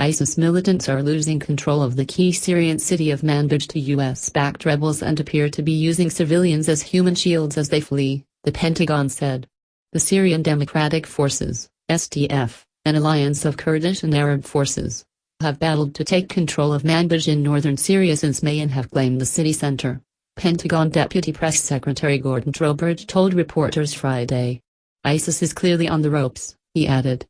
ISIS militants are losing control of the key Syrian city of Manbij to US-backed rebels and appear to be using civilians as human shields as they flee, the Pentagon said. The Syrian Democratic Forces, SDF, an alliance of Kurdish and Arab forces, have battled to take control of Manbij in northern Syria since May and have claimed the city center, Pentagon Deputy Press Secretary Gordon Trowbridge told reporters Friday. ISIS is clearly on the ropes, he added.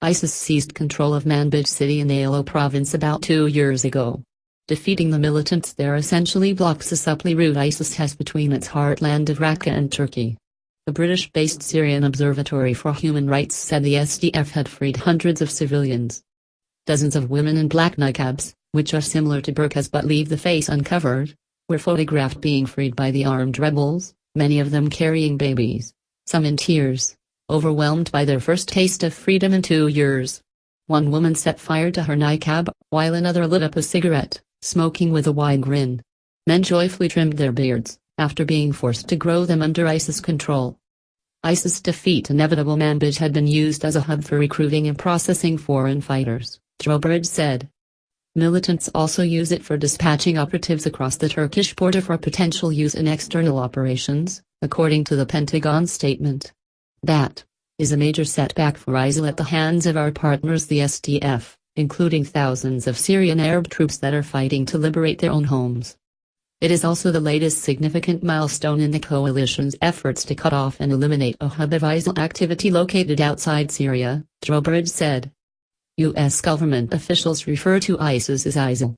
ISIS seized control of Manbij city in Aleppo province about 2 years ago. Defeating the militants there essentially blocks the supply route ISIS has between its heartland of Raqqa and Turkey. The British-based Syrian Observatory for Human Rights said the SDF had freed hundreds of civilians. Dozens of women in black niqabs, which are similar to burqas but leave the face uncovered, were photographed being freed by the armed rebels, many of them carrying babies, some in tears, overwhelmed by their first taste of freedom in 2 years. One woman set fire to her niqab, while another lit up a cigarette, smoking with a wide grin. Men joyfully trimmed their beards, after being forced to grow them under ISIS control. ISIS defeat inevitable. Manbij had been used as a hub for recruiting and processing foreign fighters, Trowbridge said. Militants also use it for dispatching operatives across the Turkish border for potential use in external operations, according to the Pentagon statement. That is a major setback for ISIL at the hands of our partners the SDF, including thousands of Syrian Arab troops that are fighting to liberate their own homes. It is also the latest significant milestone in the coalition's efforts to cut off and eliminate a hub of ISIL activity located outside Syria, Trowbridge said. U.S. government officials refer to ISIS as ISIL.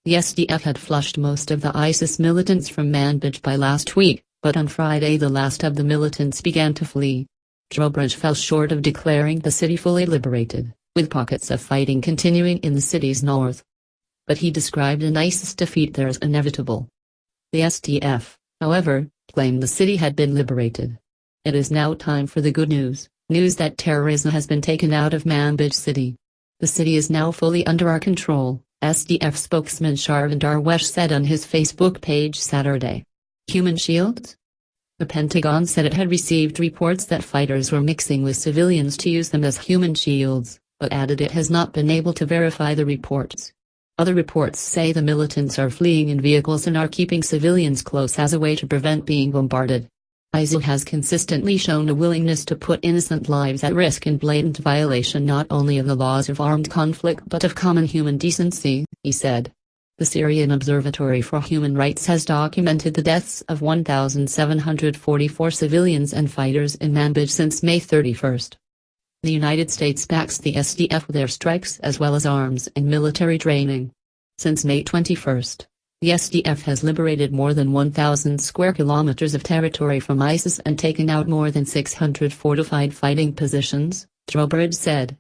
The SDF had flushed most of the ISIS militants from Manbij by last week, but on Friday the last of the militants began to flee. Trowbridge fell short of declaring the city fully liberated, with pockets of fighting continuing in the city's north. But he described an ISIS defeat there as inevitable. The SDF, however, claimed the city had been liberated. It is now time for the good news, news that terrorism has been taken out of Manbij city. The city is now fully under our control, SDF spokesman Sharvin Darwesh said on his Facebook page Saturday. Human shields? The Pentagon said it had received reports that fighters were mixing with civilians to use them as human shields, but added it has not been able to verify the reports. Other reports say the militants are fleeing in vehicles and are keeping civilians close as a way to prevent being bombarded. ISIL has consistently shown a willingness to put innocent lives at risk in blatant violation not only of the laws of armed conflict but of common human decency, he said. The Syrian Observatory for Human Rights has documented the deaths of 1,744 civilians and fighters in Manbij since May 31. The United States backs the SDF with airstrikes as well as arms and military training. Since May 21, the SDF has liberated more than 1,000 square kilometers of territory from ISIS and taken out more than 600 fortified fighting positions, Trowbridge said.